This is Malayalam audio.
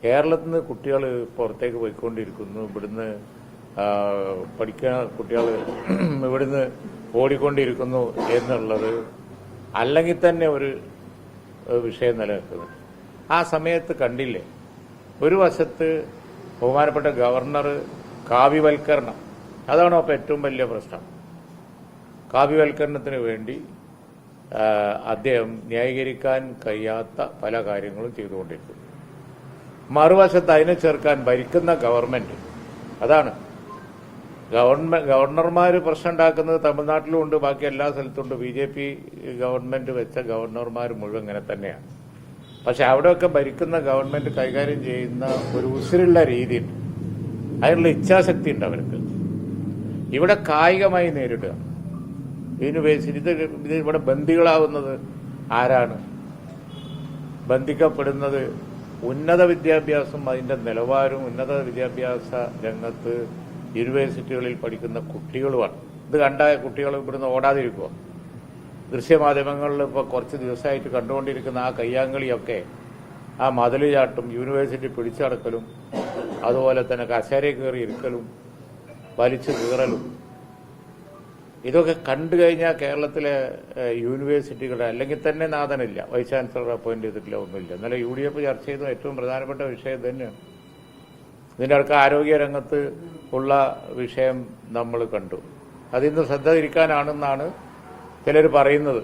കേരളത്തിൽ നിന്ന് കുട്ടികൾ പുറത്തേക്ക് പോയിക്കൊണ്ടിരിക്കുന്നു. ഇവിടുന്ന് പഠിക്കുന്ന കുട്ടികൾ ഇവിടുന്ന് ഓടിക്കൊണ്ടിരിക്കുന്നു എന്നുള്ളത് അല്ലെങ്കിൽ തന്നെ ഒരു വിഷയം നിലനിൽക്കുന്നുണ്ട്. ആ സമയത്ത് കണ്ടില്ലേ, ഒരു വശത്ത് ബഹുമാനപ്പെട്ട ഗവർണർ കാവ്യവൽക്കരണം, അതാണോ അപ്പോൾ ഏറ്റവും വലിയ പ്രശ്നം. കാവ്യവൽക്കരണത്തിന് വേണ്ടി അദ്ദേഹം ന്യായീകരിക്കാൻ കഴിയാത്ത പല കാര്യങ്ങളും ചെയ്തുകൊണ്ടിരിക്കുന്നു. മറുവശത്ത് അതിനെ ചേർക്കാൻ ഭരിക്കുന്ന ഗവൺമെന്റ്, അതാണ് ഗവർണർമാർ പ്രശ്നം ഉണ്ടാക്കുന്നത് തമിഴ്നാട്ടിലും ഉണ്ട്, ബാക്കി എല്ലാ സ്ഥലത്തുണ്ട്. BJP ഗവൺമെന്റ് വെച്ച ഗവർണർമാർ മുഴുവൻ ഇങ്ങനെ തന്നെയാണ്. പക്ഷെ അവിടെയൊക്കെ ഭരിക്കുന്ന ഗവൺമെന്റ് കൈകാര്യം ചെയ്യുന്ന ഒരു ഉസിരുള്ള രീതിയുണ്ട്, അതിനുള്ള ഇച്ഛാശക്തി ഉണ്ട് അവർക്ക്. ഇവിടെ കായികമായി നേരിടുക യൂണിവേഴ്സിറ്റി. ഇത് ഇവിടെ ബന്ദികളാവുന്നത് ആരാണ്? ബന്ധിക്കപ്പെടുന്നത് ഉന്നത വിദ്യാഭ്യാസം, അതിന്റെ നിലവാരവും ഉന്നത വിദ്യാഭ്യാസ രംഗത്ത് യൂണിവേഴ്സിറ്റികളിൽ പഠിക്കുന്ന കുട്ടികളുമാണ്. ഇത് കണ്ട കുട്ടികൾ ഇവിടുന്ന് ഓടാതിരിക്കുക. ദൃശ്യമാധ്യമങ്ങളിൽ ഇപ്പോൾ കുറച്ച് ദിവസമായിട്ട് കണ്ടുകൊണ്ടിരിക്കുന്ന ആ കയ്യാങ്കളിയൊക്കെ, ആ മതിൽ ചാട്ടും യൂണിവേഴ്സിറ്റി പിടിച്ചടക്കലും അതുപോലെ തന്നെ കസേരയിൽ കയറി ഇരിക്കലും വലിച്ചു കീറലും, ഇതൊക്കെ കണ്ടു കഴിഞ്ഞാൽ കേരളത്തിലെ യൂണിവേഴ്സിറ്റികളുടെ അല്ലെങ്കിൽ തന്നെ നാഥനില്ല, വൈസ് ചാൻസലർ അപ്പോയിന്റ് ചെയ്തിട്ടില്ല, ഒന്നുമില്ല. ഇന്നലെ UDF ചർച്ച ചെയ്ത ഏറ്റവും പ്രധാനപ്പെട്ട വിഷയം തന്നെയാണ്. ഇതിൻ്റെ അടുക്ക ആരോഗ്യ രംഗത്ത് ഉള്ള വിഷയം നമ്മൾ കണ്ടു. അതിന്ന് ശ്രദ്ധ തിരിക്കാനാണെന്നാണ് ചിലർ പറയുന്നത്.